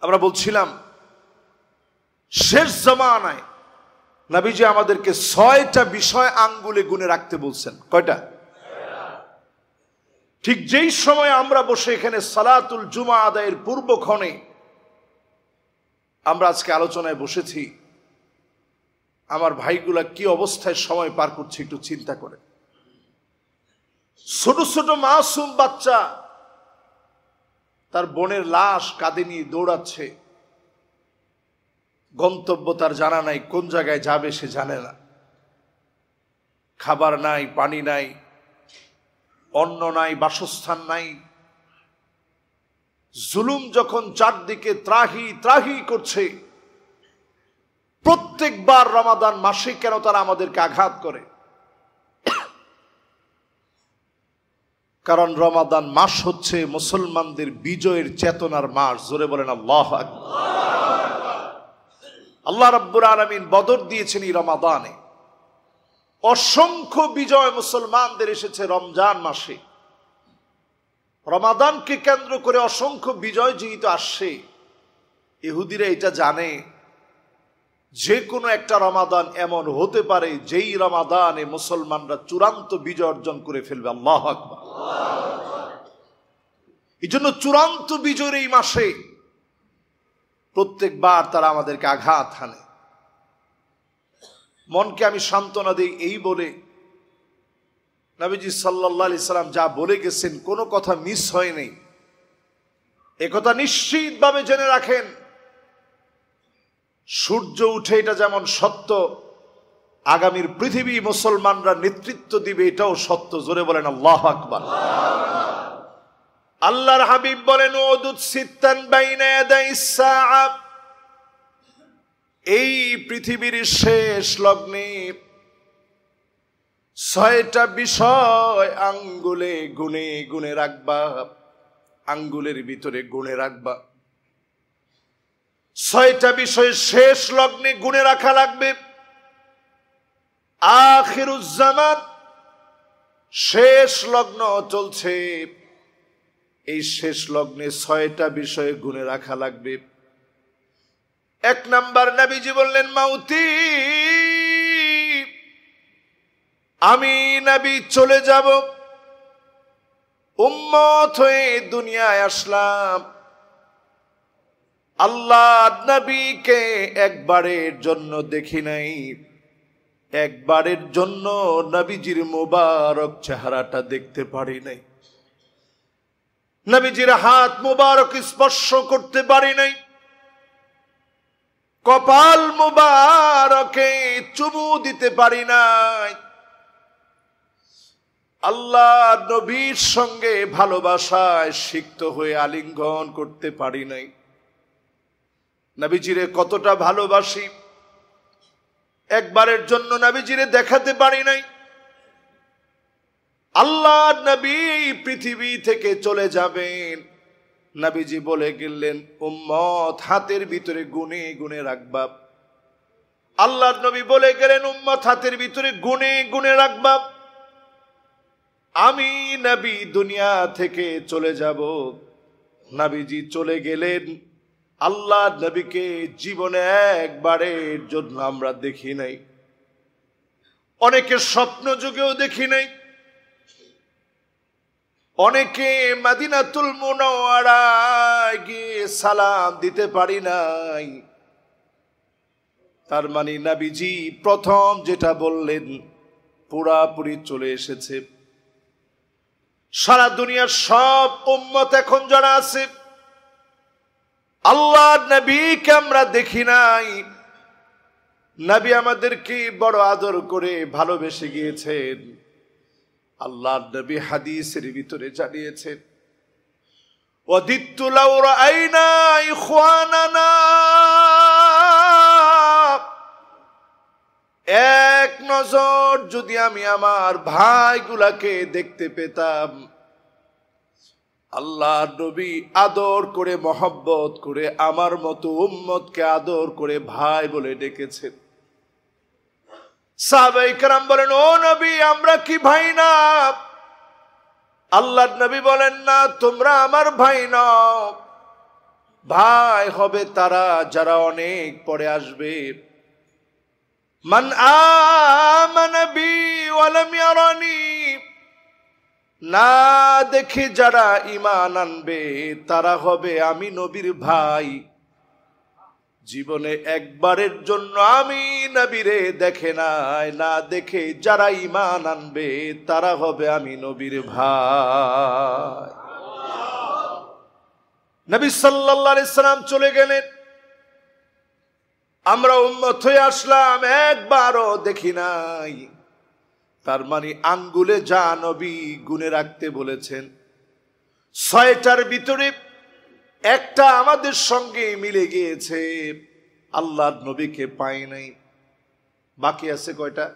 আমরা বলছিলাম শেষ জামানায় নবীজি আমাদেরকে 6টা বিষয় আঙ্গুলে গুনে রাখতে বলছেন। কয়টা? ঠিক যেই সময় আমরা বসে এখানে সালাতুল জুমা আদায়ের পূর্বক্ষণে আমরা আজকে আলোচনায় বসেছি, আমার ভাইগুলা কি অবস্থায় সময় পার করছে একটু চিন্তা করে। ছোট ছোট মাসুম বাচ্চা তার বোনের লাশ কাঁধে নিয়ে দৌড়াচ্ছে, গন্তব্য তার জানা নাই, কোন জায়গায় যাবে সে জানে না। খাবার নাই, পানি নাই, অন্ন নাই, বাসস্থান নাই। জুলুম যখন চারদিকে ত্রাহি ত্রাহি করছে, প্রত্যেকবার রমাদান মাসে কেন তারা আমাদেরকে আঘাত করে? কারণ রমাদান মাস হচ্ছে মুসলমানদের বিজয়ের চেতনার মাস। জোরে বলেন আল্লাহু আকবার। আল্লাহ রাব্বুল আলামিন বদর দিয়েছেন এই রমাদানে। অসংখ্য বিজয় মুসলমানদের এসেছে রমজান মাসে। রমাদানকে কেন্দ্র করে অসংখ্য বিজয় যেহেতু আসছে, ইহুদিরা এটা জানে যে কোনো একটা রমাদান এমন হতে পারে যেই রমাদানে মুসলমানরা চূড়ান্ত বিজয় অর্জন করে ফেলবে। আল্লাহু আকবার। এই জন্য চূড়ান্ত বিজয়ের এই মাসে প্রত্যেকবার তারা আমাদেরকে আঘাত হানে। মনকে আমি সান্ত্বনা দিই এই বলে, নবীজি সাল্লাল্লাহু আলাইহি সাল্লাম যা বলে গেছেন কোনো কথা মিস হয়নি, একথা নিশ্চিতভাবে জেনে রাখেন। সূর্য উঠে এটা যেমন সত্য, আগামীর পৃথিবী মুসলমানরা নেতৃত্ব দিবে এটাও সত্য। জোরে বলেন আল্লাহু আকবার। আল্লাহর হাবিব বলেন উদুদ সিত্তান বাইনা ইয়াদাইস সাআ, এই পৃথিবীর শেষ লগ্নে 6টা বিষয় আঙ্গুলে গুনে গুনে রাখবা, আঙ্গুলের ভিতরে গুনে রাখবা। 6টা বিষয় শেষ লগ্নে গুনে রাখা লাগবে। আখিরুজ জামান, শেষ লগ্ন চলছে, এই শেষ লগ্নে 6টা বিষয় গুনে রাখা লাগবে। 1 নাম্বার, নবীজি বললেন মাউতি, আমি নবী চলে যাব, উম্মত হয়ে দুনিয়ায় আসলাম। আল্লাহ নবীকে একবারের জন্য দেখি নাই, একবারের জন্য নবীজির মুবারক চেহারাটা দেখতে পারি নাই, নবীজির হাত মুবারক স্পর্শ করতে পারি নাই, কপাল মুবারকে চুমু দিতে পারি নাই, আল্লাহ নবীর সঙ্গে ভালোবাসায় সিক্ত হয়ে আলিঙ্গন করতে পারি নাই। নবীজিরে কতটা ভালোবাসি একবারের জন্য নবীজিরে দেখাতে পারি নাই। আল্লাহ নবী পৃথিবী থেকে চলে যাবেন, নবীজি বলে গেলেন উম্মত হাতের ভিতরে গুনে গুনে রাখবা। আল্লাহ নবী বলে গেলেন উম্মত হাতের ভিতরে গুনে গুনে রাখবা। আমি নবী দুনিয়া থেকে চলে যাব। নবীজি চলে গেলেন, আল্লাহ নবীকে জীবনে একবারের জন্য আমরা দেখি নাই, অনেকে স্বপ্ন যুগেও দেখি নাই, অনেকে মদিনাতুল মুনাওয়ারায় গিয়ে সালাম দিতে পারি নাই। তার মানে নবীজি প্রথম যেটা বললেন পুরাপুরি চলে এসেছে। সারা দুনিয়ার সব উম্মত এখন যারা আছে, আল্লাহ নবীকে আমরা দেখি নাই। নবী আমাদেরকে বড় আদর করে ভালোবেসে গিয়েছেন। আল্লাহ নবী হাদিসের ভিতরে জানিয়েছেন ওয়াদিতু লাউ রাআইনা ইখওয়ানানা, এক নজর যদি আমি আমার ভাইগুলাকে দেখতে পেতাম। আল্লাহ নবী আদর করে মহব্বত করে আমার মতো উম্মতকে আদর করে ভাই বলে ডেকেছেন। সাহাবায়ে কেরাম বলেন ও নবী আমরা কি ভাই না? আল্লাহর নবী বলেন না তোমরা আমার ভাই নও, ভাই হবে তারা যারা অনেক পরে আসবে। মান আমানা বি ওয়া লাম ইয়ারানি, না দেখে যারা ঈমান আনবে তারা হবে আমি নবীর ভাই। জীবনে একবারের জন্য আমি নবীরে দেখে নাই, না দেখে যারা ঈমান আনবে তারা হবে আমি নবীর ভাই। নবী সাল্লাল্লাহু আলাইহি সাল্লাম চলে গেলেন, আমরা উম্মত হয়ে আসলাম, একবারও দেখি নাই। তার মানে আঙ্গুলে যা নবী গুনে রাখতে বলেছেন 6টার ভিতরে একটা আমাদের সঙ্গে মিলে গিয়েছে, আল্লাহর নবীকে পাই নাই। বাকি আছে কয়টা?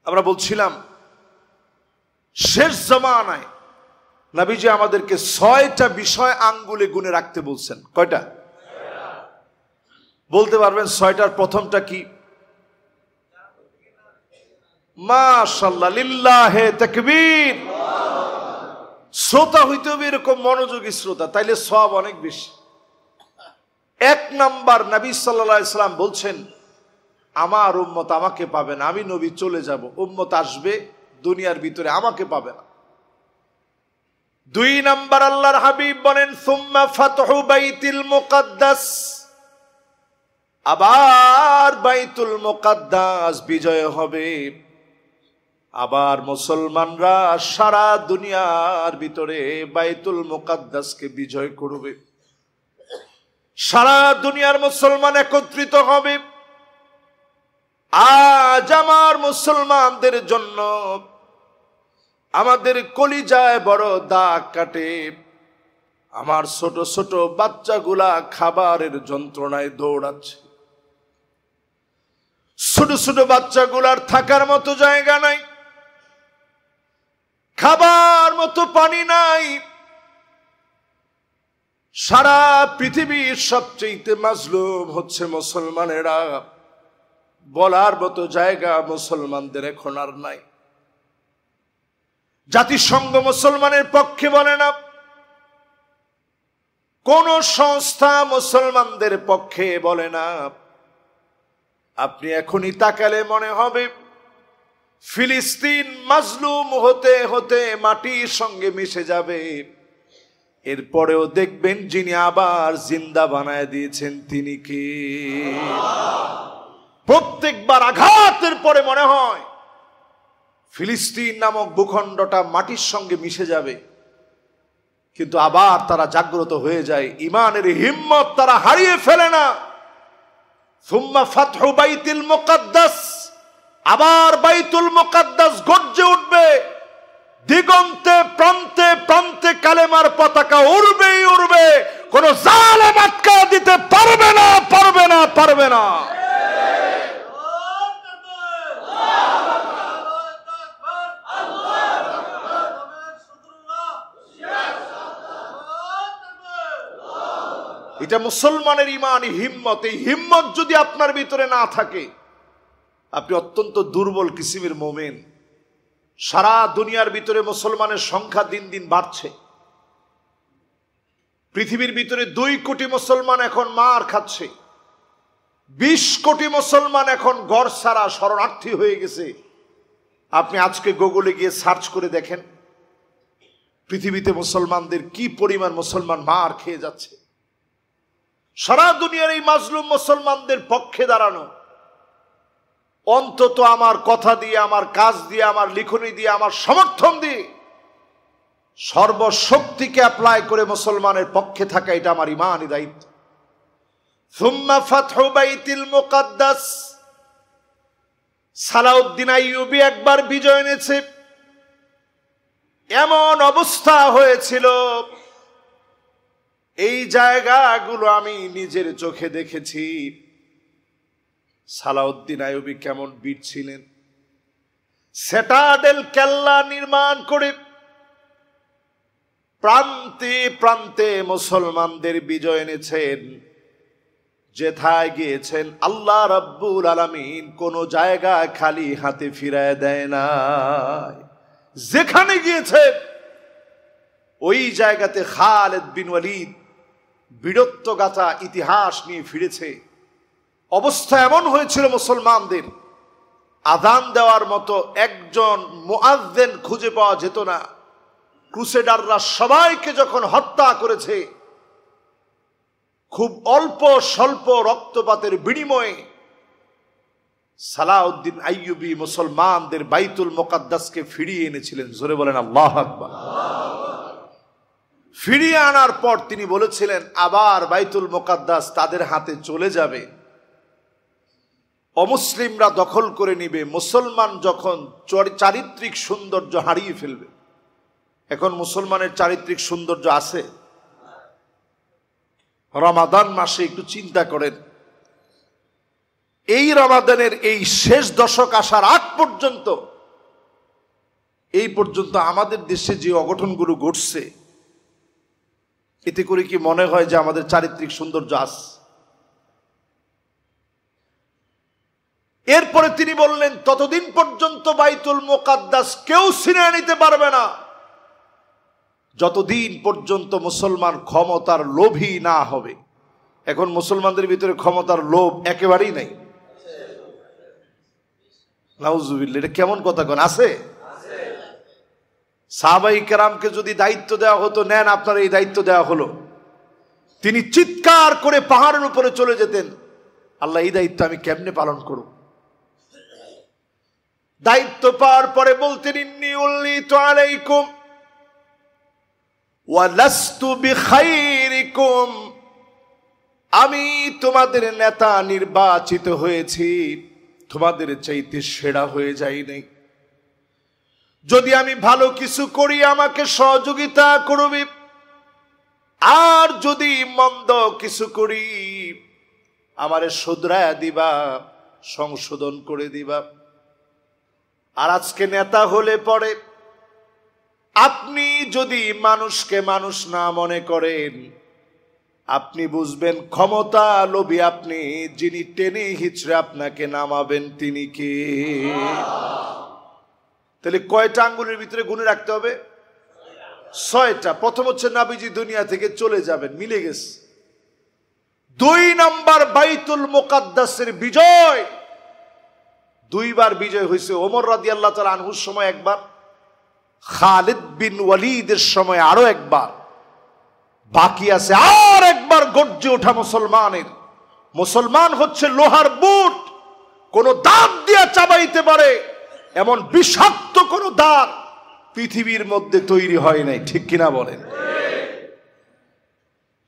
আমরা বলছিলাম শেষ জামানায় নবীজি আমাদেরকে 6টা বিষয় আঙ্গুলে গুনে রাখতে বলছেন। কয়টা বলতে পারবেন? 6টার প্রথমটা কি? মাশাআল্লাহ, লিল্লাহে তাকবীর। শ্রোতা হইতে হবে এরকম মনোযোগী শ্রোতা, তাইলে সওয়াব অনেক বেশি। 1 নাম্বার, নবী সাল্লাল্লাহু আলাইহি সাল্লাম বলছেন আমার উম্মত আমাকে পাবে না, আমি নবী চলে যাব, উম্মত আসবে দুনিয়ার ভিতরে আমাকে পাবে না। 2 নাম্বার, আল্লাহর হাবিব বলেন সুম্মা ফাতহু বাইতুল মুকাদ্দাস, আবার বাইতুল মুকাদ্দাস বিজয় হবে, আবার মুসলমানরা সারা দুনিয়ার ভিতরে বাইতুল মুকাদ্দাসকে বিজয় করবে। সারা দুনিয়ার মুসলমান একত্রিত হবে। আজ আমার মুসলমানদের জন্য আমাদের কলিজায় বড় দাগ কাটে। আমার ছোট ছোট বাচ্চাগুলা খাবারের যন্ত্রণায় দৌড়াচ্ছে। ছোট ছোট বাচ্চাগুলার থাকার মতো জায়গা নাই, খাবার মতো পানি নাই। সারা পৃথিবীর সবচেয়ে মাজলুম হচ্ছে মুসলমানেরা। বলার মতো জায়গা মুসলমানদের এখন আর নাই। জাতিসংঘ মুসলমানের পক্ষে বলে না, কোন সংস্থা মুসলমানদের পক্ষে বলে না। আপনি এখনই তাকালে মনে হবে ফিলিস্তিন মাজলুম হতে হতে মাটির সঙ্গে মিশে যাবে। এরপরেও দেখবেন যিনি আবার জিন্দা বানায় দিয়েছেন তিনি কে? প্রত্যেকবার আঘাতের পরে মনে হয় ফিলিস্তিন নামক ভূখণ্ডটা মাটির সঙ্গে মিশে যাবে, কিন্তু আবার তারা জাগ্রত হয়ে যায়। ঈমানের হিম্মত তারা হারিয়ে ফেলে না। সুম্মা ফাতহু বাইতুল মুকাদ্দাস, আবার বাইতুল মুকাদ্দাস গর্জে উঠবে। দিগন্তে প্রান্তে প্রান্তে কালেমার পতাকা উড়বেই উড়বে। কোন জালেম আটকা দিতে পারবে না, পারবে না, পারবে না। এটা মুসলমানের ঈমান, হিম্মত। এই হিম্মত যদি আপনার ভিতরে না থাকে আপনি অত্যন্ত দুর্বল কিসিমের মুমিন। সারা দুনিয়ার ভিতরে মুসলমানের সংখ্যা দিন দিন বাড়ছে। পৃথিবীর ভিতরে 2 কোটি মুসলমান এখন মার খাচ্ছে। 20 কোটি মুসলমান এখন ঘর ছাড়া শরণার্থী হয়ে গেছে। আপনি আজকে গুগলে গিয়ে সার্চ করে দেখেন পৃথিবীতে মুসলমানদের কি পরিমাণ মুসলমান মার খেয়ে যাচ্ছে। সারা দুনিয়ার এই মাজলুম মুসলমানদের পক্ষে দাঁড়ানো, অন্তত আমার কথা দিয়ে, আমার কাজ দিয়ে, আমার লিখনি দিয়ে, আমার সমর্থন দিয়ে সর্বশক্তিকে অ্যাপ্লাই করে মুসলমানের পক্ষে থাকা, এটা আমার ঈমানি দায়িত্ব। সুম্মা ফাতহু বাইতুল মুকাদ্দাস, সালাউদ্দিন আইয়ুবী একবার বিজয় এনেছে। এমন অবস্থা হয়েছিল, এই জায়গাগুলো আমি নিজের চোখে দেখেছি। সালাউদ্দিন আইয়ুবী কেমন বীর ছিলেন। সেটাডেল কেল্লা নির্মাণ করে প্রান্তে প্রান্তে মুসলমানদের বিজয় এনেছেন। যেথায় গিয়েছেন আল্লাহ রাব্বুল আলামিন কোন জায়গায় খালি হাতে ফিরায় দেয় না। যেখানে গিয়েছেন ওই জায়গাতে খালিদ বিন ওয়ালিদ বীরত্বগাথা ইতিহাস নিয়ে ফিরেছে। অবস্থা এমন হয়েছিল মুসলমানদের, আযান দেওয়ার মতো একজন মুআজ্জিন খুঁজে পাওয়া যেত না। ক্রুসেডাররা সবাইকে যখন হত্যা করেছে, খুব অল্প স্বল্প রক্তপাতের বিনিময়ে সালাউদ্দিন আইয়ুবী মুসলমানদের বাইতুল মুকাদ্দাসকে ফিরিয়ে এনেছিলেন। জোরে বলেন আল্লাহু আকবার। ফিরিয়ে আনার পর তিনি বলেছিলেন আবার বাইতুল মুকাদ্দাস তাদের হাতে চলে যাবে, অমুসলিমরা দখল করে নিবে, মুসলমান যখন চারিত্রিক সৌন্দর্য হারিয়ে ফেলবে। এখন মুসলমানের চারিত্রিক সৌন্দর্য আছে? রমাদান মাসে একটু চিন্তা করেন, এই রমাদানের এই শেষ দশক আসার আগ পর্যন্ত, এই পর্যন্ত আমাদের দেশে যে অঘটনগুলো ঘটছে, এতে করে কি মনে হয় যে আমাদের চারিত্রিক সৌন্দর্য আছে? এরপরে তিনি বললেন ততদিন পর্যন্ত বাইতুল মুকাদ্দাস কেউ ছিনিয়ে নিতে পারবে না যতদিন পর্যন্ত মুসলমান ক্ষমতার লোভী না হবে। এখন মুসলমানদের ভিতরে ক্ষমতার লোভ একেবারেই নাই। নাউজুবিল্লাহ, এটা কেমন কথা কোন? আছে? সাহাবায়ে কেরামকে যদি দায়িত্ব দেওয়া হতো, নেন আপনার এই দায়িত্ব দেওয়া হলো, তিনি চিৎকার করে পাহাড়ের উপরে চলে যেতেন, আল্লাহ এই দায়িত্ব আমি কেমনে পালন করব? দায়িত্ব পাওয়ার পরে বলতেন ইন্নী উল্লিতু আলাইকুম ওয়া লাস্তু বিখাইরিকুম, আমি তোমাদের নেতা নির্বাচিত হয়েছি, তোমাদের চাইতে সেরা হয়ে যাই নাই। যদি আমি ভালো কিছু করি আমাকে সহযোগিতা করবে, আর যদি মন্দ কিছু করি আমারে শুধরায়া দিবা, সংশোধন করে দিবা। আর আজকে নেতা হলে পরে আপনি যদি মানুষকে মানুষ না মনে করেন, আপনি বুঝবেন ক্ষমতা লোভী আপনি, যিনি টেনে হিচড়ে আপনাকে নামাবেন তিনি কে? তাহলে কয়টা আঙ্গুলের ভিতরে গুণে রাখতে হবে? 6টা। প্রথম হচ্ছে নবীজি দুনিয়া থেকে চলে যাবেন, মিলে গেছে। 2 নাম্বার বাইতুল মুকাদ্দাসের বিজয়, 2বার বিজয় হয়েছে। ওমর রাদিয়াল্লাহু তাআলা আনহুর সময় একবার, খালিদ বিন ওয়ালিদের সময় আরো একবার, বাকি আছে আর একবার গর্জে ওঠা মুসলমানের। মুসলমান হচ্ছে লোহার বুট, কোন দাঁত দিয়ে চাবাইতে পারে এমন বিষাক্ত কোন দাঁত পৃথিবীর মধ্যে তৈরি হয় নাই। ঠিক কিনা বলেন?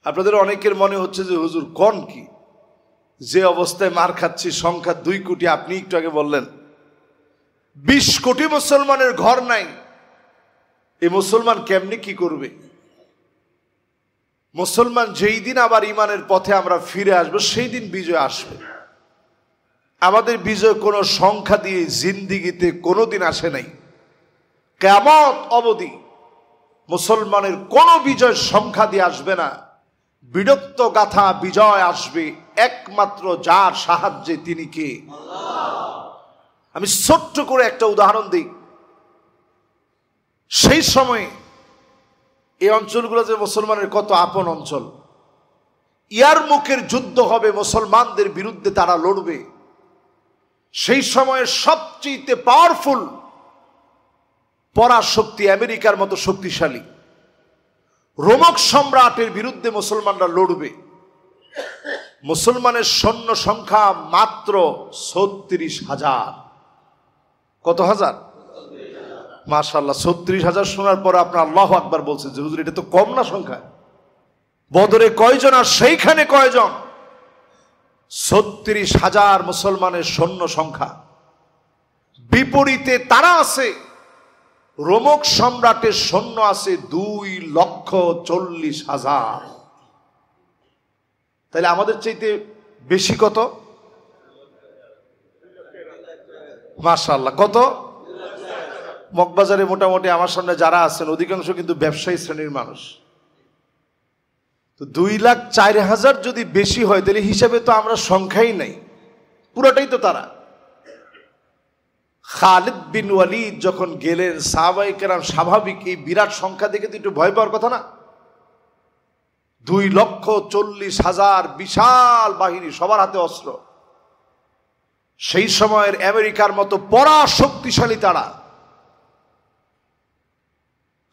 আপনাদের অনেকের মনে হচ্ছে যে হুজুর কোন কি, যে অবস্থায় মার খাচ্ছি, সংখ্যা 2 কোটি। আপনি একটু আগে বললেন 20 কোটি মুসলমানের ঘর নাই, এই মুসলমান কেমনে কি করবে? মুসলমান যেই দিন আবার ইমানের পথে আমরা ফিরে আসবো, সেই দিন বিজয় আসবে। আমাদের বিজয় কোনো সংখ্যা দিয়ে জিন্দিগিতে কোনোদিন আসে নাই। কিয়ামত অবধি মুসলমানের কোনো বিজয় সংখ্যা দিয়ে আসবে না। বীরত্ব গাথা বিজয় আসবে একমাত্র যার সাহায্যে, তিনি কে? আমি ছোট্ট করে একটা উদাহরণ দিই। সেই সময় এই অঞ্চলগুলো যে মুসলমানের কত আপন অঞ্চল, ইয়ারমুকের যুদ্ধ হবে, মুসলমানদের বিরুদ্ধে তারা লড়বে। সেই সময়ের সবচেয়ে পাওয়ারফুল পরাশক্তি আমেরিকার মতো শক্তিশালী রোমক সম্রাটের বিরুদ্ধে মুসলমানরা লড়বে। মুসলমানের সৈন্য সংখ্যা মাত্র 36,000। কত হাজার? মাশাআল্লাহ, 36,000 শোনার পর আপনার আল্লাহু আকবার বলছেন যে হুজুর এটা তো কম না সংখ্যা। বদরে কয়জন আর সেইখানে কয়জন? 36,000 মুসলমানের সৈন্য সংখ্যা। বিপরীতে তারা আছে, রোমক সম্রাটের সৈন্য আছে 2,40,000। তাহলে আমাদের চাইতে বেশি কত? মাশাআল্লাহ, কত? মগবাজারে মোটামুটি আমার সামনে যারা আছেন অধিকাংশ কিন্তু ব্যবসায়ী শ্রেণীর মানুষ। তো 2,04,000 যদি বেশি হয় তাহলে হিসাবে তো আমরা সংখ্যাই নাই, পুরোটাই তো তারা। খালিদ বিন ওয়ালিদ যখন গেলেন, সাহাবায়ে কেরাম স্বাভাবিক এই বিরাট সংখ্যা দেখে তো একটু ভয় পাওয়ার কথা না? 2,40,000 বিশাল বাহিনী, সবার হাতে অস্ত্র। সেই সময়ের আমেরিকার মতো পরা শক্তিশালী তারা।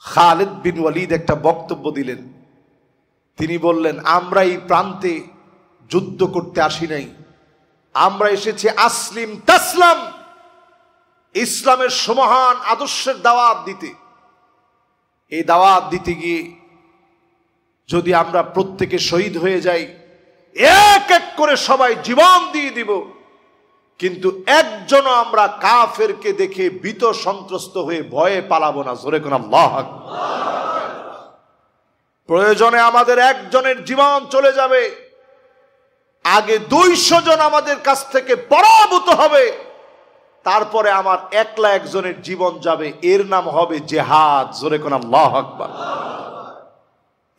খালিদ বিন ওয়ালিদ একটা বক্তব্য দিলেন। তিনি বললেন, আমরা এই প্রান্তে যুদ্ধ করতে আসি নাই, আমরা এসেছি আসলিম তাসলাম, ইসলামের সমহান আদর্শের দাওয়াত দিতে। এই দাওয়াত দিতে গিয়ে যদি আমরা প্রত্যেকে শহীদ হয়ে যাই, এক এক করে সবাই জীবন দিয়ে দিব, কিন্তু একজনও আমরা কাফেরকে দেখে ভীত সন্ত্রস্ত হয়ে ভয়ে পালাবো না। জোরে কোন আল্লাহু আকবার। প্রয়োজনে আমাদের একজনের জীবন চলে যাবে, আগে 200 জন আমাদের কাছ থেকে পরাভূত হবে, তারপরে আমার একলা একজনের জীবন যাবে, এর নাম হবে জিহাদ। জোরে কোন আল্লাহু আকবার।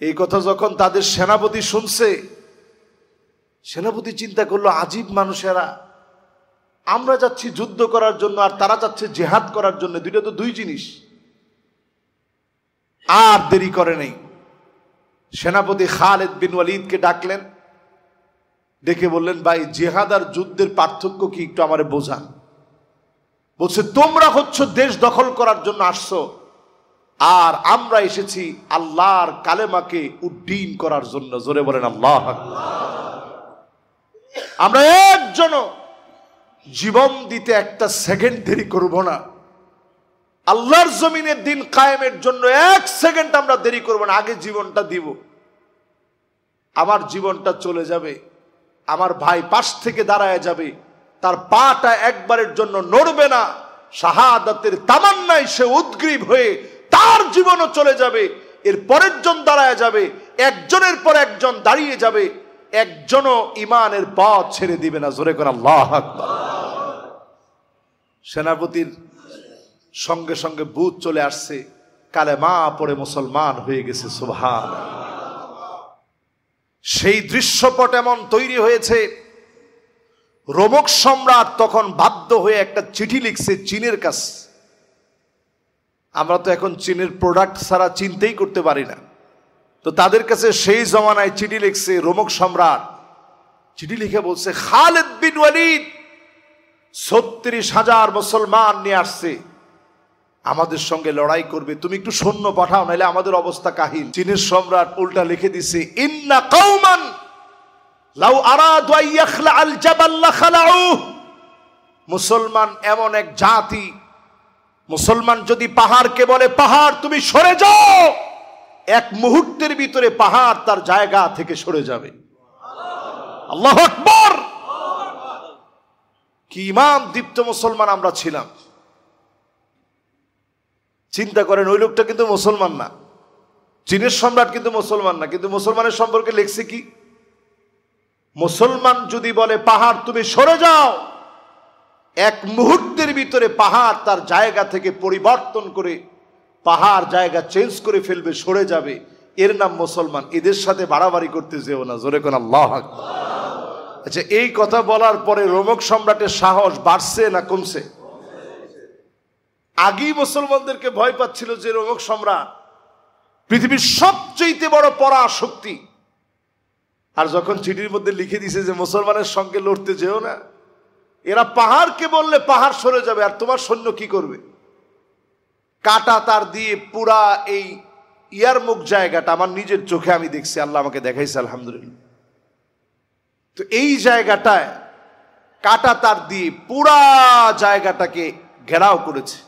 এই কথা যখন তাদের সেনাপতি শুনছে, সেনাপতি চিন্তা করলো, আজীব মানুষেরা, আমরা যাচ্ছি যুদ্ধ করার জন্য আর তারা যাচ্ছে জিহাদ করার জন্য, দুইটা তো দুই জিনিস। আর দেরি করে নেই, সেনাপতি খালিদ বিন ওয়ালিদকে ডাকলেন, ডেকে বললেন, ভাই জিহাদ আর যুদ্ধের পার্থক্য কি একটু আমারে বোঝান। বলছে, তোমরা হচ্ছে দেশ দখল করার জন্য আসছো, আর আমরা এসেছি আল্লাহর কালেমাকে উড্ডীন করার জন্য। জোরে বলেন আল্লাহু আকবার। আমরা একজনও জীবন দিতে একটা সেকেন্ড দেরি করব না, আল্লাহর জমিনের দিন কায়েমের জন্য 1 সেকেন্ড আমরা দেরি করব না, আগে জীবনটা দিব। আমার জীবনটা চলে যাবে, আমার ভাই পাশ থেকে দাঁড়ায় যাবে, তার পাটা একবারের জন্য নড়বে না, শাহাদাতের তামান্নায় সে উদ্গ্রীব হয়ে তার জীবনও চলে যাবে। এর পরের জন দাঁড়ায় যাবে, একজনের পর একজন দাঁড়িয়ে যাবে, একজনও ইমানের পথ ছেড়ে দিবে না। জোরে করে আল্লাহু আকবার। সেনাপতির সঙ্গে সঙ্গে বুঝ চলে আসছে, কালেমা পড়ে মুসলমান হয়ে গেছে। সুবহানাল্লাহ। সেই দৃশ্যপট এমন তৈরি হয়েছে, রোমক সম্রাট তখন বাধ্য হয়ে একটা চিঠি লিখছে চীনের কাছে। আমরা তো এখন চীনের প্রোডাক্ট ছাড়া চিন্তাই করতে পারি না, তো তাদের কাছে সেই জমানায় চিঠি লিখছে রোমক সম্রাট। চিঠি লিখে বলছে, খালিদ বিন ওয়ালিদ 36,000 মুসলমান নিয়ে আসছে, আমাদের সঙ্গে লড়াই করবে, তুমি একটু সৈন্য পাঠাও, নাহলে আমাদের অবস্থা কাহিল। চীনের সম্রাট উল্টা লিখে দিছে, ইন্না কওমান লাউ আরাদু আন ইয়াখলা আল জাবাল লাখালাউ। মুসলমান এমন এক জাতি, মুসলমান যদি পাহাড়কে বলে, পাহাড় তুমি সরে যাও, এক মুহূর্তের ভিতরে পাহাড় তার জায়গা থেকে সরে যাবে। আল্লাহু আকবার। কি ইমান দীপ্ত মুসলমান আমরা ছিলাম। চিন্তা করেন, ওই লোকটা কিন্তু মুসলমান না, চীনের সম্রাট কিন্তু মুসলমান না, কিন্তু মুসলমানের সম্পর্কে লিখছে কি, মুসলমান যদি বলে পাহাড় তুমি সরে যাও, এক মুহূর্তের ভিতরে পাহাড় তার জায়গা থেকে পরিবর্তন করে পাহাড় জায়গা চেঞ্জ করে ফেলবে, সরে যাবে, এর নাম মুসলমান। এদের সাথে বাড়াবাড়ি করতে যেও না। জোরে কোন আল্লাহু আকবার। আচ্ছা, এই কথা বলার পরে রোমক সম্রাটের সাহস বাড়ছে না কমছে? আগেই মুসলমানদেরকে ভয় পাচ্ছিল যে রোমক সম্রাট পৃথিবীর সবচেয়ে বড় পরাশক্তি, আর যখন চিঠির মধ্যে লিখে দিছে যে মুসলমানের সঙ্গে লড়তে যেও না, এরা পাহাড়কে বললে পাহাড় সরে যাবে, আর তোমার সৈন্য কি করবে? কাটা তার দিয়ে পুরা এই ইয়ারমুখ জায়গাটা আমার নিজের চোখে আমি দেখছি, আল্লাহ আমাকে দেখাইছে, আলহামদুলিল্লাহ। তো এই জায়গাটায় কাটা তার দিয়ে পুরা জায়গাটাকে ঘেরাও করেছে।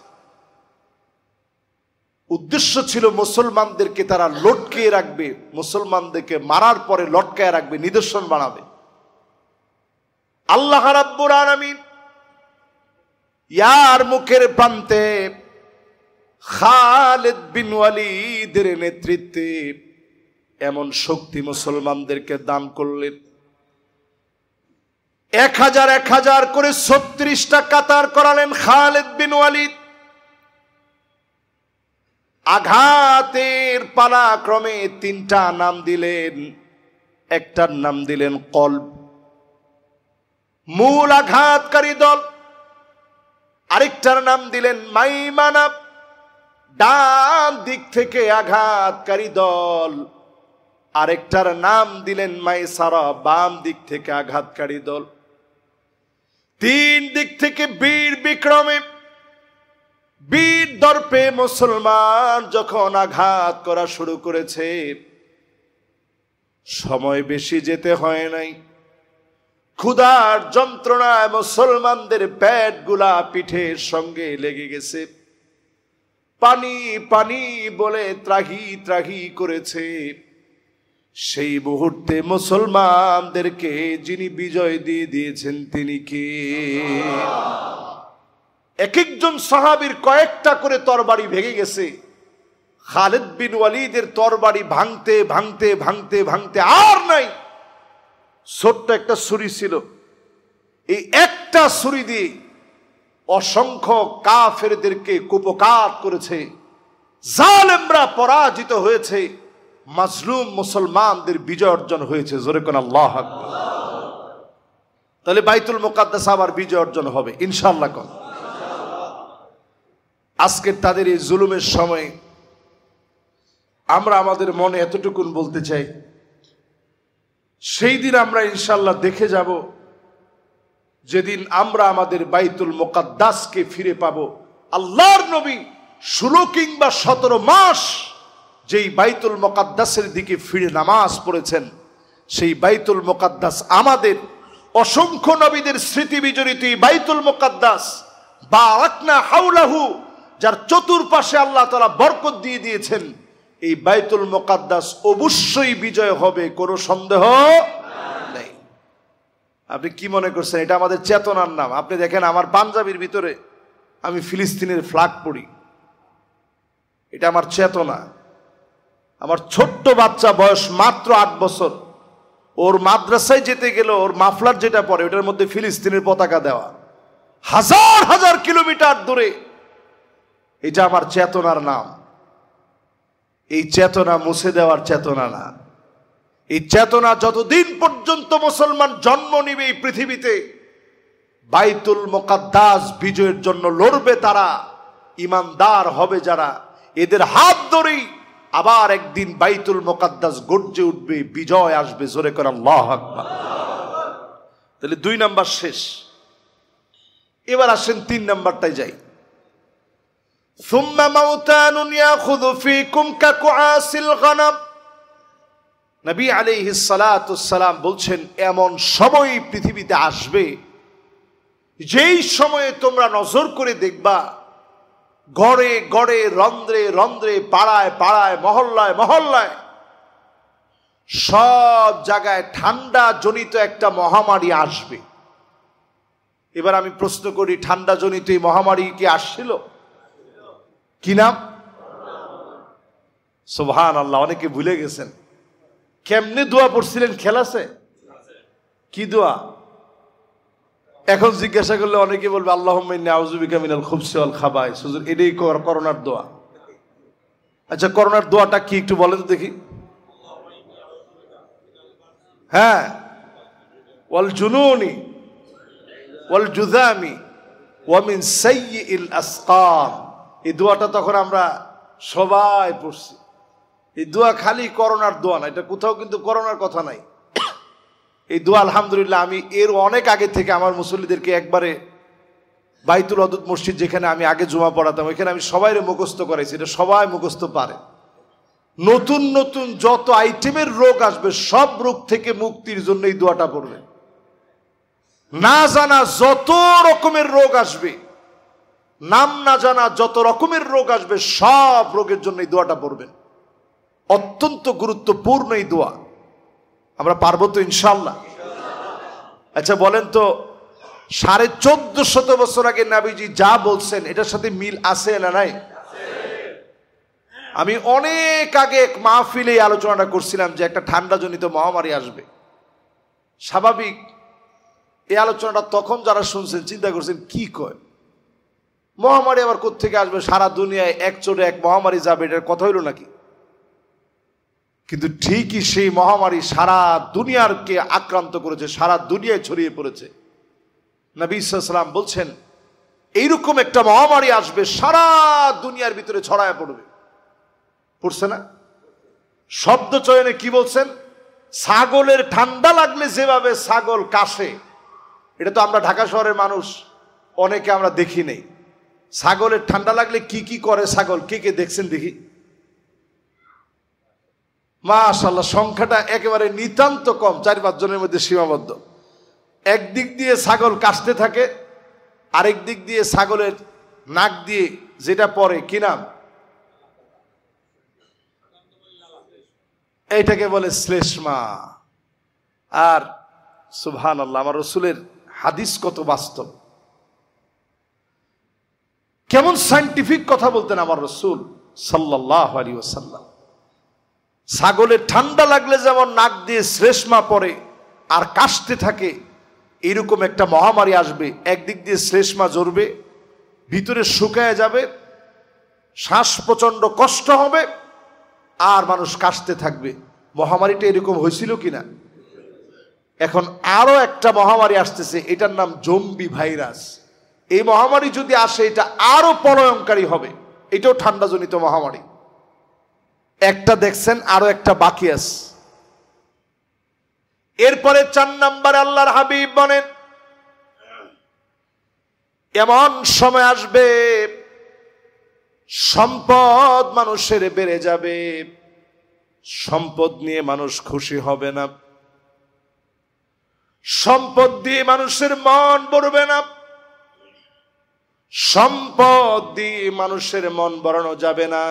উদ্দেশ্য ছিল মুসলমানদেরকে তারা লটকে রাখবে, মুসলমানদেরকে মারার পরে লটকায় রাখবে, নিদর্শন বানাবে। আল্লাহ রাব্বুল আলামিন ইয়ারমুখের প্রান্তে খালিদ বিন ওয়ালিদের নেতৃত্বে এমন শক্তি মুসলমানদেরকে দান করলেন। 1000 করে 36টা কাতার করালেন খালিদ বিন ওয়ালিদ। আঘাতের পালাক্রমে 3টা নাম দিলেন। একটার নাম দিলেন কলব, মূল আঘাতকারী দল। আরেকটার নাম দিলেন মাইমানা, ডান দিক থেকে আঘাতকারী দল। আরেকটার নাম দিলেন মাইসারা, বাম দিক থেকে আঘাতকারী দল। তিন দিক থেকে বীর বিক্রমে, বীর দর্পে মুসলমান যখন আঘাত করা শুরু করেছে, সময় বেশি যেতে হয় নাই, ক্ষুধার যন্ত্রণায় মুসলমানদের পেট গুলা পিঠের সঙ্গে লেগে গেছে, পানি পানি বলে ত্রাহি ত্রাহি করেছে। সেই মুহূর্তে মুসলমানদেরকে যিনি বিজয় দিয়ে দিয়েছেন তিনি কে? এক একজন সাহাবীর কয়েকটা করে তরবারি ভেঙে গেছে। খালিদ বিন ওয়ালিদের তরবারি ভাঙতে ভাঙতে ভাঙতে ভাঙতে আর নাই। ছোট্ট একটা ছুরি ছিল, এই একটা ছুরি দিয়ে অসংখ্য কাফেরদেরকে কুপকাত করেছে। জালেমরা পরাজিত হয়েছে, মাজলুম মুসলমানদের বিজয় অর্জন হয়েছে। জোরে কোন আল্লাহু আকবার। তাহলে বাইতুল মুকাদ্দাস আবার বিজয় অর্জন হবে ইনশাআল্লাহ। কোন আজকে তাদের এই জুলুমের সময় আমরা আমাদের মনে এতটুকুন বলতে চাই, সেই দিন আমরা ইনশাআল্লাহ দেখে যাব, যেদিন আমরা আমাদের বাইতুল মুকাদ্দাসকে ফিরে পাব। আল্লাহর নবী 16 কিংবা 17 মাস যেই বাইতুল মুকাদ্দাসের দিকে ফিরে নামাজ পড়েছেন, সেই বাইতুল মুকাদ্দাস আমাদের অসংখ্য নবীদের স্মৃতি বিজড়িত বাইতুল মুকাদ্দাস, বারাকনা হাওলাহু, যার চতুর্পাশে আল্লাহ তাআলা বরকত দিয়ে দিয়েছেন, এই বাইতুল মুকাদ্দাস অবশ্যই বিজয় হবে, কোনো সন্দেহ নেই। আপনি কি মনে করছেন এটা আমাদের চেতনার নাম? আপনি দেখেন আমার পাঞ্জাবির ভিতরে আমি ফিলিস্তিনের ফ্ল্যাগ পড়ি, এটা আমার চেতনা। আমার ছোট্ট বাচ্চা, বয়স মাত্র 8 বছর, ওর মাদ্রাসায় যেতে গেলে ওর মাফলার যেটা পরে ওটার মধ্যে ফিলিস্তিনের পতাকা দেওয়া, হাজার হাজার কিলোমিটার দূরে, এটা আমার চেতনার নাম। এই চেতনা মুছে দেওয়ার চেতনা না। এই চেতনা যতদিন পর্যন্ত মুসলমান জন্ম নিবে এই পৃথিবীতে, বাইতুল মুকাদ্দাস বিজয়ের জন্য লড়বে তারা, ইমানদার হবে যারা, এদের হাত ধরেই আবার একদিন বাইতুল মুকাদ্দাস গর্জে উঠবে, বিজয় আসবে। জোরে করে আল্লাহু আকবার। তাহলে 2 নাম্বার শেষ। এবার আসেন 3 নাম্বারটাই যাই। সুম্মা মাউতানুন ইয়াখুযু ফীকুম কাকুআসিল গনাম। নবী আলাইহিস সালাতু ওয়াসসালাম বলছেন, এমন সময় পৃথিবীতে আসবে যেই সময়ে তোমরা নজর করে দেখবা, গড়ে গড়ে, রন্ধ্রে রন্ধ্রে, পাড়ায় পাড়ায়, মহল্লায় মহল্লায়, সব জায়গায় ঠান্ডা জনিত একটা মহামারী আসবে। এবার আমি প্রশ্ন করি, ঠান্ডা জনিত এই মহামারী কি আসছিল? কি নাম? সুবহানাল্লাহ। অনেকে ভুলে গেছেন। কেমনে দোয়া পড়ছিলেন খেয়াল আছে? কি দোয়া? এখন জিজ্ঞাসা করলে অনেকে বলবে আল্লাহুম্মা ইন্নী আউযু বিকা মিনাল খুবসি ওয়াল খাবাইস। হুজুর এটাই করোনার দোয়া। আচ্ছা করোনার দোয়াটা কি একটু বলেন তো দেখি। হ্যাঁ, ওয়াল জুনুনি ওয়াল জুযামি ওয়া মিন সাইয়্যিল আসকাম। এই দোয়াটা তখন আমরা সবাই পড়ছি। এই দোয়া খালি করোনার দোয়া না, এটা কোথাও কিন্তু করোনার কথা নাই। এই দোয়া আলহামদুলিল্লাহ আমি এর অনেক আগে থেকে আমার মুসল্লিদেরকে একবারে বাইতুল ওয়াদুদ মসজিদ, যেখানে আমি আগে জুমা পড়াতাম, ওইখানে আমি সবাই মুখস্থ করাইছি। এটা সবাই মুখস্থ পারে। নতুন নতুন যত আইটেমের রোগ আসবে, সব রোগ থেকে মুক্তির জন্য এই দোয়াটা পড়বে। না জানা যত রকমের রোগ আসবে, নাম না জানা যত রকমের রোগ আসবে, সব রোগের জন্য এই দোয়াটা পড়বেন। অত্যন্ত গুরুত্বপূর্ণ এই দোয়া। আমরা পারবো তো ইনশাআল্লাহ? আচ্ছা বলেন তো, 1450 বছর আগে নবীজি যা বলছেন এটার সাথে মিল আছে না নাই? আমি অনেক আগে এক মাহফিলে আলোচনাটা করছিলাম যে একটা ঠান্ডা জনিত মহামারী আসবে। স্বাভাবিক এই আলোচনাটা তখন যারা শুনছেন চিন্তা করছেন কি কয়, মহামারী আবার কোত্থেকে আসবে? সারা দুনিয়ায় এক চোটে এক মহামারী যাবে, এটার কথা হইল নাকি? কিন্তু ঠিকই সেই মহামারী সারা দুনিয়াকে আক্রান্ত করেছে, সারা দুনিয়ায় ছড়িয়ে পড়েছে। নবী সাল্লাল্লাহু আলাইহি ওয়াসাল্লাম বলছেন এইরকম একটা মহামারী আসবে, সারা দুনিয়ার ভিতরে ছড়ায় পড়বে। পড়ছে না? শব্দ চয়নে কি বলছেন? ছাগলের ঠান্ডা লাগলে যেভাবে ছাগল কাশে, এটা তো আমরা ঢাকা শহরের মানুষ অনেকে আমরা দেখি নেই। ছাগলের ঠান্ডা লাগলে কি কি করে ছাগল, কে কে দেখছেন দেখি? মাশাআল্লাহ, সংখ্যাটা একেবারে নিতান্ত কম, 4-5 জনের মধ্যে সীমাবদ্ধ। একদিক দিয়ে ছাগল কাশতে থাকে, আরেক দিক দিয়ে ছাগলের নাক দিয়ে যেটা পরে, কি নাম? এইটাকে বলে শ্লেষ্মা। আর সুবহানাল্লাহ, আমার রাসূলের হাদিস কত বাস্তব, কেমন সায়েন্টিফিক কথা বলতেন আমার রাসূল সাল্লাল্লাহু আলাইহি ওয়াসাল্লাম। ছাগলের ঠান্ডা লাগলে যেমন নাক দিয়ে শ্লেষ্মা পড়ে আর কাশতে থাকে, এরকম একটা মহামারী আসবে, একদিক দিয়ে শ্লেষ্মা ঝরবে, ভিতরে শুকায় যাবে, শ্বাস প্রচন্ড কষ্ট হবে, আর মানুষ কাশতে থাকবে। মহামারীটা এরকম হয়েছিল কিনা? এখন আরো একটা মহামারী আসতেছে, এটার নাম জম্বি ভাইরাস। এই মহামারী যদি আসে, এটা আরো প্রলয়ঙ্কারী হবে। এটাও ঠান্ডাজনিত মহামারী। একটা দেখছেন, আরো একটা বাকি আছে। এরপরে 4 নম্বরে আল্লাহর হাবিব বলেন, এমন সময় আসবে সম্পদ মানুষের বেড়ে যাবে, সম্পদ নিয়ে মানুষ খুশি হবে না, সম্পদ দিয়ে মানুষের মন ভরবে না, সম্পদ দিয়ে মানুষের মন ভরানো যাবে না।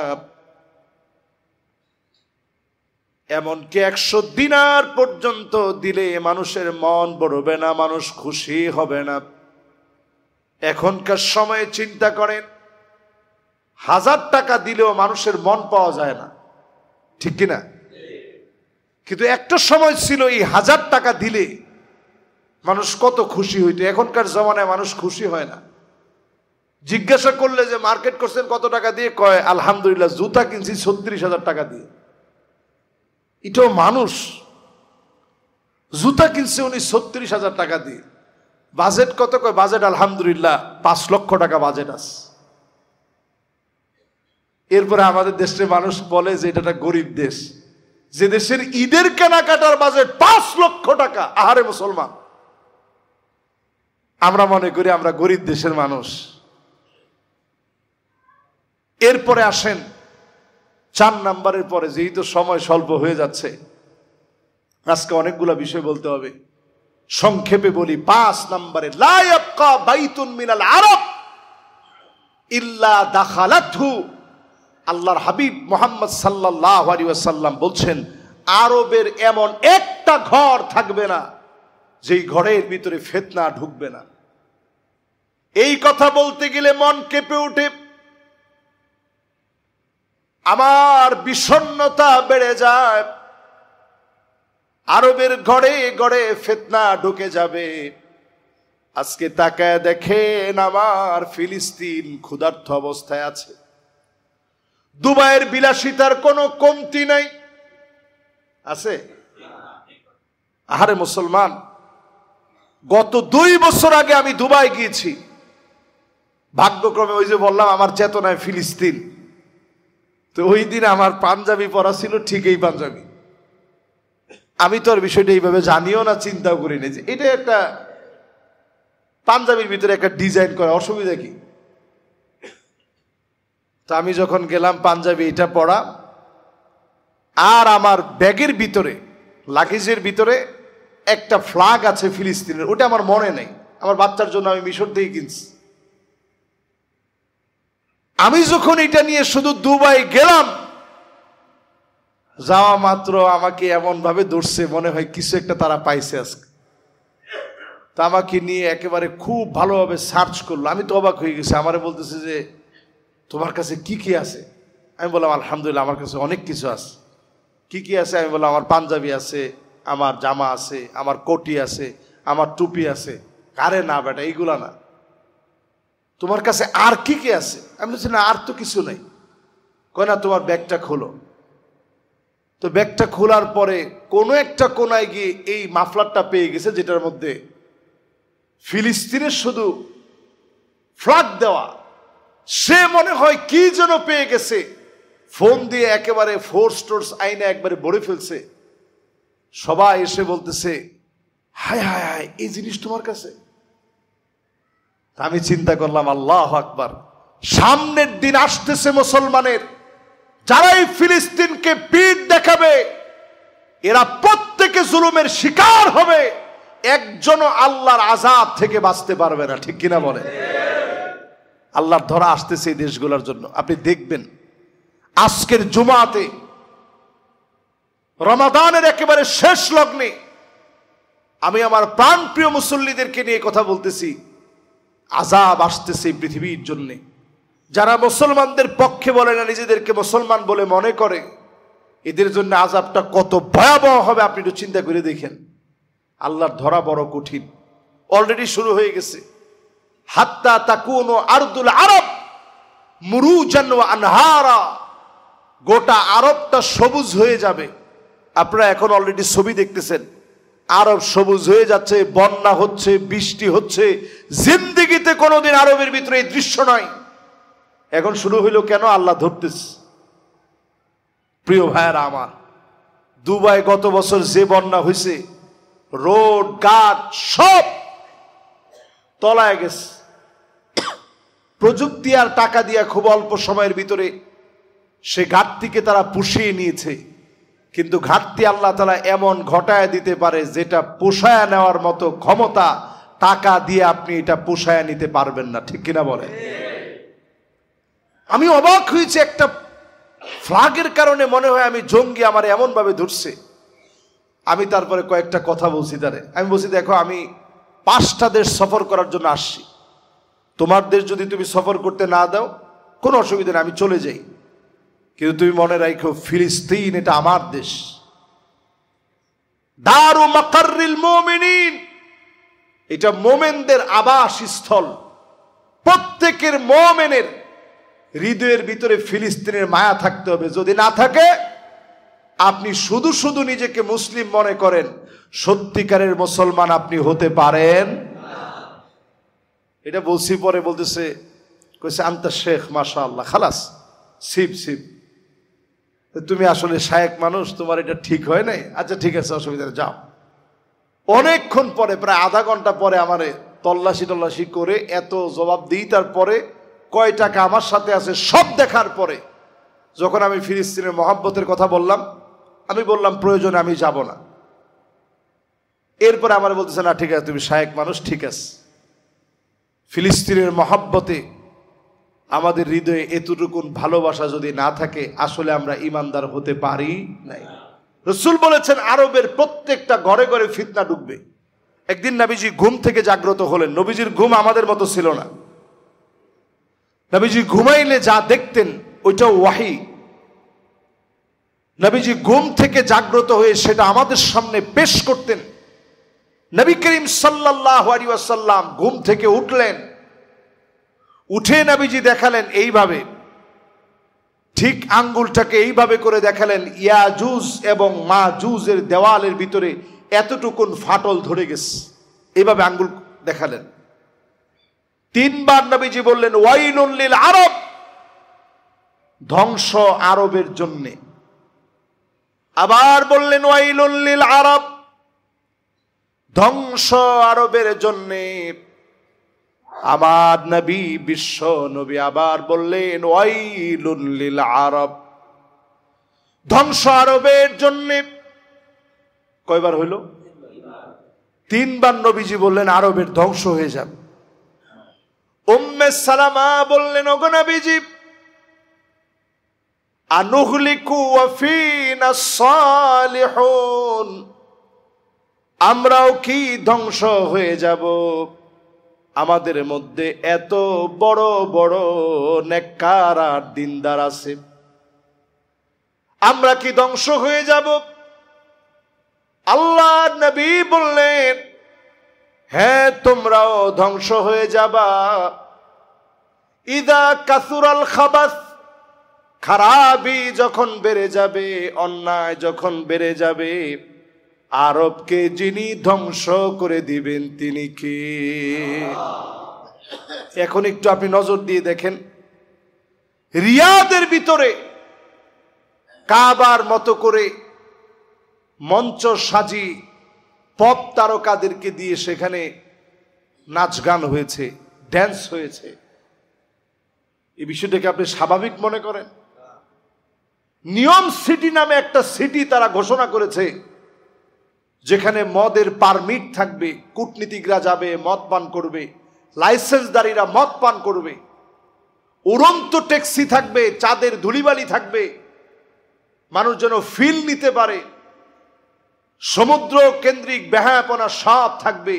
এমনকি 100 দিনার পর্যন্ত দিলে মানুষের মন ভরবে না, মানুষ খুশি হবে না। এখনকার সময়ে চিন্তা করেন, 1000 টাকা দিলেও মানুষের মন পাওয়া যায় না, ঠিক কিনা? কিন্তু একটা সময় ছিল এই 1000 টাকা দিলে মানুষ কত খুশি হইত। এখনকার জমানায় মানুষ খুশি হয় না। জিজ্ঞাসা করলে যে মার্কেট করছেন কত টাকা দিয়ে, কয় আলহামদুলিল্লাহ জুতা কিনছি 36,000 টাকা দিয়ে। এটাও মানুষ, জুতা কিনছে উনি 36,000 টাকা দিয়ে। বাজেট কত? কয় বাজেট আলহামদুলিল্লাহ 5 লক্ষ টাকা বাজেট আছে। এরপরে আমাদের দেশের মানুষ বলে যে এটা একটা গরিব দেশ, যে দেশের ঈদের কেনাকাটার বাজেট 5 লক্ষ টাকা। আহারে মুসলমান, আমরা মনে করি আমরা গরিব দেশের মানুষ। এরপরে আসেন 4 নম্বরের পরে, যেহেতু সময় স্বল্প হয়ে যাচ্ছে, আজকে অনেকগুলা বিষয় বলতে হবে, সংক্ষেপে বলি। 5 নম্বরে, লা ইয়াবকা বাইতুন মিনাল আরব ইল্লা দাখালাতহু। আল্লাহর হাবিব মুহাম্মদ সাল্লাল্লাহু আলাইহি ওয়াসাল্লাম বলছেন, আরবের এমন একটা ঘর থাকবে না যেই ঘরের ভিতরে ফিতনা ঢুকবে না। এই কথা বলতে গেলে মন কেঁপে ওঠে, আমার বিষণ্ণতা বেড়ে যায়। আরবের ঘরে ঘরে ফিতনা ঢুকে যাবে। আজকে তাকায় দেখেন, আমার ফিলিস্তিন ক্ষুধার্ত অবস্থায় আছে। দুবাইয়ের বিলাসিতার কোনো কমতি নাই, আছে? আহারে মুসলমান, গত 2 বছর আগে আমি দুবাই গিয়েছি। ভাগ্যক্রমে ওই যে বললাম আমার চেতনায় ফিলিস্তিন, তো ওই দিন আমার পাঞ্জাবি পরা ছিল, ঠিক এই পাঞ্জাবি। আমি তো আর বিষয়টা এইভাবে জানিও না, চিন্তাও করি না যে এটা একটা পাঞ্জাবির ভিতরে একটা ডিজাইন করা, অসুবিধা কি? তো আমি যখন গেলাম পাঞ্জাবি এটা পরা, আর আমার ব্যাগের ভিতরে, লাগেজের ভিতরে একটা ফ্ল্যাগ আছে ফিলিস্তিনের, ওটা আমার মনে নেই, আমার বাচ্চার জন্য আমি মিশর থেকে কিনছি। আমি যখন এটা নিয়ে শুধু দুবাই গেলাম, যাওয়া মাত্র আমাকে এমন ভাবে ধরছে, মনে হয় কিছু একটা তারা পাইছে আজকে। তা আমাকে নিয়ে একেবারে খুব ভালোভাবে সার্চ করলো। আমি তো অবাক হয়ে গেছি। আমারে বলতেছে যে তোমার কাছে কি কি আছে? আমি বললাম আলহামদুলিল্লাহ আমার কাছে অনেক কিছু আছে। কি কি আছে? আমি বললাম আমার পাঞ্জাবি আছে, আমার জামা আছে, আমার কোটি আছে, আমার টুপি আছে। কারে না বেটা, এইগুলা না, তোমার কাছে আর কি কি আছে? আমি বলছি না, আর তো কিছু নেই। কয় না, তোমার ব্যাগটা খোলো। তো ব্যাগটা খোলার পরে কোনো একটা কোনায় গিয়ে এই মাফলারটা পেয়ে গেছে, যেটার মধ্যে ফিলিস্তিনের শুধু ফ্ল্যাগ দেওয়া। সে মনে হয় কি যেন পেয়ে গেছে, ফোন দিয়ে একেবারে ফোর্স টোর্স আইনে একবারে ভরে ফেলছে। সবাই এসে বলতেছে, হায় হায় হায়, এই জিনিস তোমার কাছে। আমি চিন্তা করলাম, আল্লাহু আকবার, সামনের দিন আসতেছে মুসলমানের, যারাই ফিলিস্তিনকে পিঠ দেখাবে এরা প্রত্যেকে জুলুমের শিকার হবে, একজনও আল্লাহর আযাব থেকে বাঁচতে পারবে না। ঠিক কিনা বলে? আল্লাহর ধরা আসতেছে এই দেশগুলোর জন্য। আপনি দেখবেন আজকের জুমাতে রমাদানের একেবারে শেষ লগ্নে আমি আমার প্রাণপ্রিয় মুসল্লিদেরকে নিয়ে কথা বলতেছি। আযাব আসতেছে পৃথিবীর জন্য। যারা মুসলমানদের পক্ষে বলে না, নিজেদেরকে মুসলমান বলে মনে করে, এদের জন্য আযাবটা কত ভয়াবহ হবে আপনি একটু চিন্তা করে দেখেন। আল্লাহর ধরা বড় কঠিন, অলরেডি শুরু হয়ে গেছে। হাত্তা তাকুনু আরদুল আরব মুরুজান ওয়া আনহারা, গোটা আরবটা সবুজ হয়ে যাবে। আপনারা এখন অলরেডি ছবি দেখতেছেন, আরব সবুজ হয়ে যাচ্ছে, বন্যা হচ্ছে, বৃষ্টি হচ্ছে। জিন্দেগিতে কোনোদিন আরবের ভিতরে এই দৃশ্য নয়। এখন শুরু হইল কেন? আল্লাহ ধরতেছে। প্রিয় ভাইয়েরা আমার, দুবাই গত বছর যে বন্যা হয়েছে, রোড ঘাট সব তলায় গেছে। প্রযুক্তি আর টাকা দিয়ে খুব অল্প সময়ের ভিতরে সে ঘাটতিকে তারা পুষিয়ে নিয়েছে। কিন্তু ঘাটতি আল্লাহ তাআলা এমন ঘটায় দিতে পারে যেটা পোষায় নেওয়ার মতো ক্ষমতা টাকা দিয়ে আপনি এটা পোষায় নিতে পারবেন না। ঠিক কিনা বলে? আমি অবাক হয়েছি, একটা ফ্ল্যাগের কারণে মনে হয় আমি জঙ্গি, আমার এমন ভাবে ধরছে। আমি তারপরে কয়েকটা কথা বলছি তারে। আমি বলছি, দেখো, আমি 5টা দেশ সফর করার জন্য আসছি, তোমার দেশ যদি তুমি সফর করতে না দাও কোনো অসুবিধা নেই, আমি চলে যাই। কিন্তু তুমি মনে রাখো, ফিলিস্তিন এটা আমার দেশ, দারু মাকাররিল মুমিনিন, এটা মোমেনদের আবাসস্থল। প্রত্যেকের মোমেনের হৃদয়ের ভিতরে ফিলিস্তিনের মায়া থাকতে হবে। যদি না থাকে, আপনি শুধু শুধু নিজেকে মুসলিম মনে করেন, সত্যিকারের মুসলমান আপনি হতে পারেন না। এটা বলছি, পরে বলতেছে, কইছে আনতা শেখ মাশাআল্লাহ, খালাস, শিব শিব, তুমি আসলে শায়েক মানুষ, তোমার এটা ঠিক হয় নাই। আচ্ছা ঠিক আছে, অসুবিধা নেই, যাও। অনেকক্ষণ পরে, প্রায় আধা ঘন্টা পরে আমারে তল্লাশি করে এত জবাব দিই, তারপরে কয় টাকা আমার সাথে আছে সব দেখার পরে যখন আমি ফিলিস্তিনের মহাব্বতের কথা বললাম, আমি বললাম প্রয়োজনে আমি যাব না। এরপরে আমার বলতেছে, না ঠিক আছে, তুমি শায়েক মানুষ, ঠিক আছে। ফিলিস্তিনের মহাব্বতে আমাদের হৃদয়ে এতটুকুন ভালোবাসা যদি না থাকে, আসলে আমরা ইমানদার হতে পারি নাই। রাসূল বলেছেন, আরবের প্রত্যেকটা ঘরে ঘরে ফিতনা ঢুকবে। একদিন নবীজি ঘুম থেকে জাগ্রত হলেন। নবীজির ঘুম আমাদের মতো ছিল না। নবীজি ঘুমাইলে যা দেখতেন ওইটাও ওয়াহি। নবীজি ঘুম থেকে জাগ্রত হয়ে সেটা আমাদের সামনে পেশ করতেন। নবী করিম সাল্লাল্লাহু আলাইহি ওয়াসাল্লাম ঘুম থেকে উঠলেন, উঠে নবীজি দেখালেন এইভাবে, ঠিক আঙ্গুলটাকে এইভাবে করে দেখালেন, ইয়াজুজ এবং মাজুজের দেওয়ালের ভিতরে এতটুকুন ফাটল ধরে গেছে, এইভাবে আঙ্গুল দেখালেন। 3 বার নবীজি বললেন, ওয়াইলুল লিল আরব, ধ্বংস আরবের জন্য। আবার বললেন, ওয়াইলুল লিল আরব, ধ্বংস আরবের জন্য। আমার নবী, বিশ্ব নবী আবার বললেন, ওয়াইলুল লিল আরব, ধ্বংস আরবের জন্য। কয়বার হইল? 3 বার নবীজি বললেন আরবের ধ্বংস হয়ে যাবে। উম্মে সালামা বললেন, ওগো নবীজি, আনুহলিকু ওয়া ফিনা সালিহুন, আমরাও কি ধ্বংস হয়ে যাব? আমাদের মধ্যে এত বড় বড় নেককার আর দিনদার আছে, আমরা কি ধ্বংস হয়ে যাব? আল্লাহ নবী বললেন, হ্যাঁ, তোমরাও ধ্বংস হয়ে যাবা। ইদা কাসুরাল খাবাস, খারাপি যখন বেড়ে যাবে, অন্যায় যখন বেড়ে যাবে, আরবকে যিনি ধ্বংস করে দিবেন তিনি কে? এখন একটু আপনি নজর দিয়ে দেখেন, রিয়াদের ভিতরে কাবার মতো করে মঞ্চ সাজি পপ তারকাদেরকে দিয়ে সেখানে নাচ গান হয়েছে, ড্যান্স হয়েছে। এই বিষয়টাকে আপনি স্বাভাবিক মনে করেন? নিয়ম সিটি নামে একটা সিটি তারা ঘোষণা করেছে, যেখানে মদের পারমিট থাকবে, কূটনীতিকরা যাবে মদ পান করবে, লাইসেন্সদারীরা মদ পান করবে, উড়ন্ত ট্যাক্সি থাকবে, চাঁদের ধুলিবালি থাকবে, মানুষ যেন ফিল নিতে পারে, সমুদ্র কেন্দ্রিক বেহায়াপনা সব থাকবে।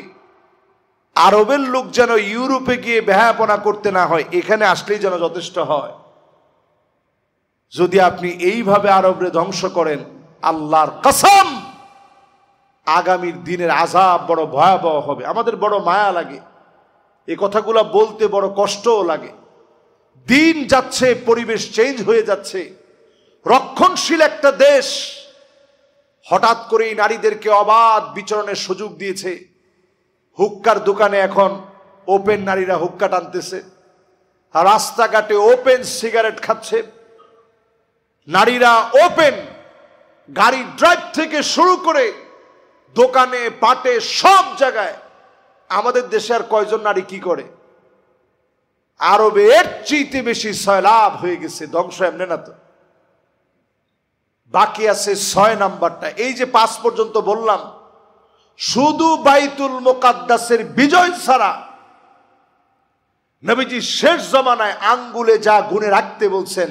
আরবের লোক যেন ইউরোপে গিয়ে বেহায়াপনা করতে না হয়, এখানে আসলেই যেন যথেষ্ট হয়। যদি আপনি এইভাবে আরবরে ধ্বংস করেন, আল্লাহর কসম আগামীর দিনের আযাব বড় ভয়াবহ হবে। আমাদের বড় মায়া লাগে, এই কথাগুলো বলতে বড় কষ্টও লাগে। দিন যাচ্ছে, পরিবেশ চেঞ্জ হয়ে যাচ্ছে, রক্ষণশীল একটা দেশ হঠাৎ করেই নারীদেরকে অবাধ বিচরণের সুযোগ দিয়েছে। হুক্কার দোকানে এখন ওপেন নারীরা হুক্কা টানতেছে, আর রাস্তাঘাটে ওপেন সিগারেট খাচ্ছে, নারীরা ওপেন গাড়ি ড্রাইভ থেকে শুরু করে দোকানে পাটে সব জায়গায়। আমাদের দেশে আর কয়জন নারী কি করে? আরবে এর চেয়ে বেশি সয়লাভ হয়ে গেছে। ধ্বংস এমনি না তো, বাকি আছে 6 নাম্বারটা। এই যে 5 পর্যন্ত বললাম, শুধু বাইতুল মুকাদ্দাসের বিজয় ছাড়া নবীজি শেষ জমানায় আঙ্গুলে যা গুনে রাখতে বলছেন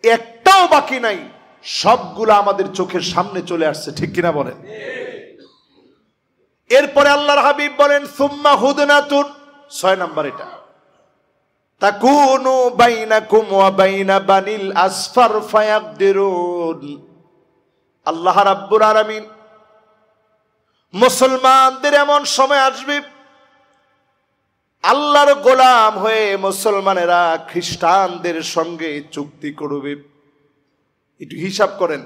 একটাও বাকি নাই, সবগুলো আমাদের চোখের সামনে চলে আসছে। ঠিক কিনা বলেন? এরপরে আল্লাহর হাবিব বলেন সুম্মা হুদনাতুন, 6 নাম্বার এটা, তাকুনু বাইনাকুম ওয়া বাইনা বানিল আসফার ফায়াকদিরুন। আল্লাহ রাব্বুল আলামিন মুসলমানদের এমন সময় আসবে, আল্লাহর গোলাম হয়ে মুসলমানেরা খ্রিস্টানদের সঙ্গে চুক্তি করবে। একটু হিসাব করেন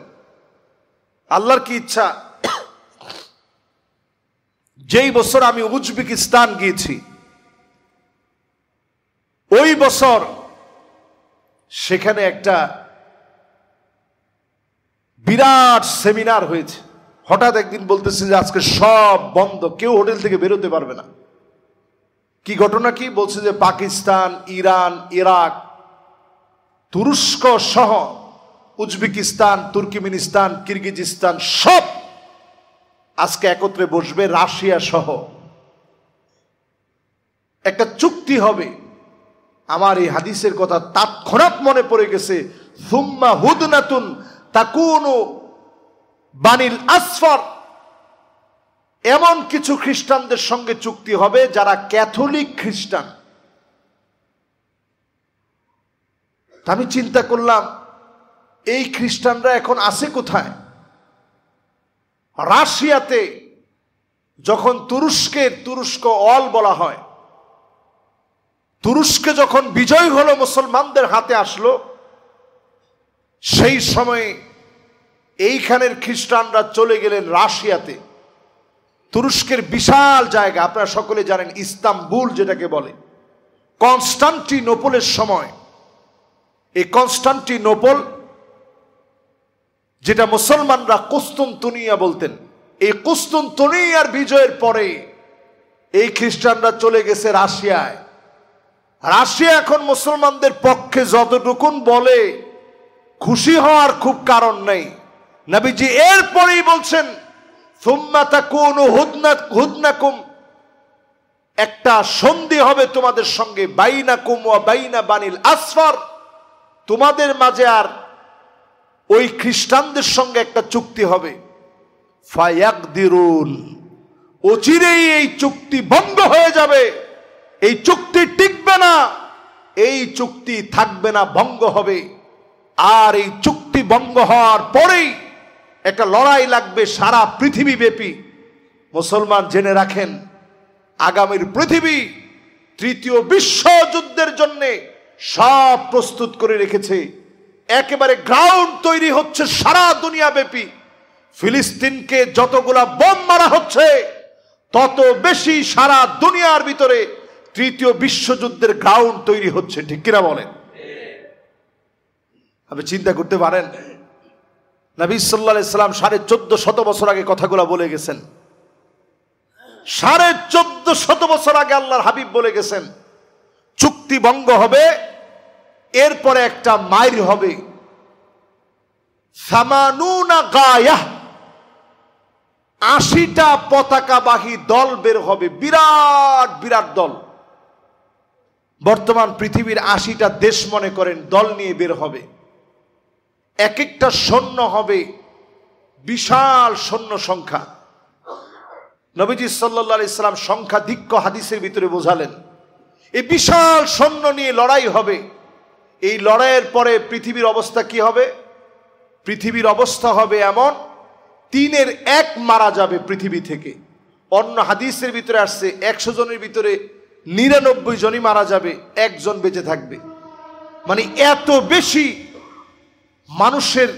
আল্লাহর কি ইচ্ছা। যেই বছর আমি উজবেকিস্তান গিয়েছি, ওই বছর সেখানে একটা বিরাট সেমিনার হয়েছে। হঠাৎ একদিন বলতেছে যে আজকে সব বন্ধ, কেউ হোটেল থেকে বেরোতে পারবে না। কি ঘটনা কি? বলছে যে পাকিস্তান, ইরান, ইরাক, তুরস্ক সহ উজবেকিস্তান, তুর্কমেনিস্তান, কিরগিজস্তান সব আজকে একত্রে বসবে, রাশিয়া সহ একটা চুক্তি হবে। আমার এই হাদিসের কথা তৎক্ষণাৎ মনে পড়ে গেছে, সুম্মা হুদনাতুন তাকুনু বানিল আসফার। এমন কিছু খ্রিস্টানদের সঙ্গে চুক্তি হবে যারা ক্যাথলিক খ্রিস্টান। আমি চিন্তা করলাম এই খ্রিস্টানরা এখন আছে কোথায়? রাশিয়াতে যখন তুরস্ক অল বলা হয়, তুরস্কে যখন বিজয় হলো, মুসলমানদের হাতে আসলো, সেই সময়ে এইখানের খ্রিস্টানরা চলে গেলেন রাশিয়াতে। তুরস্কের বিশাল জায়গা, আপনারা সকলে জানেন, ইস্তাম্বুল যেটাকে বলে, কনস্টান্টিনোপলের সময় এই কনস্টান্টিনোপল, যেটা মুসলমানরা কুস্তুনতুনিয়া বলতেন, এই কুস্তুনতুনিয়ার বিজয়ের পরে এই খ্রিস্টানরা চলে গেছে রাশিয়ায়। রাশিয়া এখন মুসলমানদের পক্ষে যতটুকুন বলে খুশি হওয়ার খুব কারণ নেই। নবীজি এরপরেই বলছেন সুম্মা তাকুনু হুদনাকুম, একটা সন্ধি হবে তোমাদের সঙ্গে, বাইনাকুম ওয়া বাইনা বানিল আসফার, তোমাদের মাঝে আর ওই খ্রিস্টানদের সঙ্গে একটা চুক্তি হবে। ফায়াকদিরুন, অচিরেই এই চুক্তি ভঙ্গ হয়ে যাবে, এই চুক্তি টিকবে না, এই চুক্তি থাকবে না, ভঙ্গ হবে। আর এই চুক্তি ভঙ্গ হওয়ার পরেই একটা লড়াই লাগবে সারা পৃথিবী ব্যাপী। মুসলমান জেনে রাখেন, আগামীর পৃথিবী তৃতীয় বিশ্বযুদ্ধের জন্য সব প্রস্তুত করে রেখেছে। একেবারে গ্রাউন্ড তৈরি হচ্ছে সারা দুনিয়া ব্যাপী। ফিলিস্তিনকে যতগুলা বোম মারা হচ্ছে, তত বেশি সারা দুনিয়ার ভিতরে তৃতীয় বিশ্বযুদ্ধের গ্রাউন্ড তৈরি হচ্ছে। ঠিক কিনা বলেন? আপনি চিন্তা করতে পারেন নবী সাল্লাল্লাহু আলাইহি সাল্লাম 1450 বছর আগে কথাগুলো বলে গেছেন। 1450 বছর আগে আল্লাহর হাবিব বলে গেছেন চুক্তি ভঙ্গ হবে, এরপরে একটা মাইর হবে, সামানুনা গায়াহ, 80টা পতাকাবাহী দল বের হবে, বিরাট বিরাট দল। বর্তমান পৃথিবীর 80টা দেশ মনে করেন দল নিয়ে বের হবে। এক একটা সৈন্য হবে বিশাল সৈন্য সংখ্যা। নবীজি সাল্লাল্লাহু আলাইহি সাল্লাম সংখ্যাধিক্য হাদিসের ভিতরে বোঝালেন। এই বিশাল সৈন্য নিয়ে লড়াই হবে। এই লড়াইয়ের পরে পৃথিবীর অবস্থা কি হবে? পৃথিবীর অবস্থা হবে এমন, 3-এর 1 মারা যাবে পৃথিবী থেকে। অন্য হাদিসের ভিতরে আসছে 100 জনের ভিতরে 99 জনই মারা যাবে, 1 জন বেঁচে থাকবে। মানে এত বেশি মানুষের,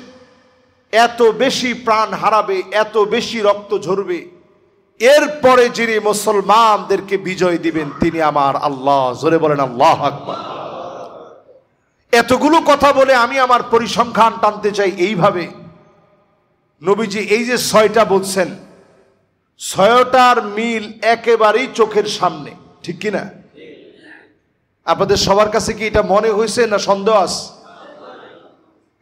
এত বেশি প্রাণ হারাবে, এত বেশি রক্ত ঝরবে। এরপরে যিনি মুসলমানদেরকে বিজয় দিবেন তিনি আমার আল্লাহ। জোরে বলেন আল্লাহু আকবার। এতগুলো কথা বলে আমি আমার পরিসংখ্যান টানতে চাই এইভাবে, নবীজি এই যে 6টা বলছেন, 6টার মিল একেবারেই চোখের সামনে, ঠিক কিনা? আপনাদের সবার কাছে কি এটা মনে হয়েছে না সন্দেহ আছে?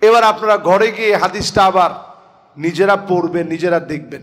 এবার আপনারা ঘরে গিয়ে হাদিসটা আবার নিজেরা পড়বেন, নিজেরা দেখবেন।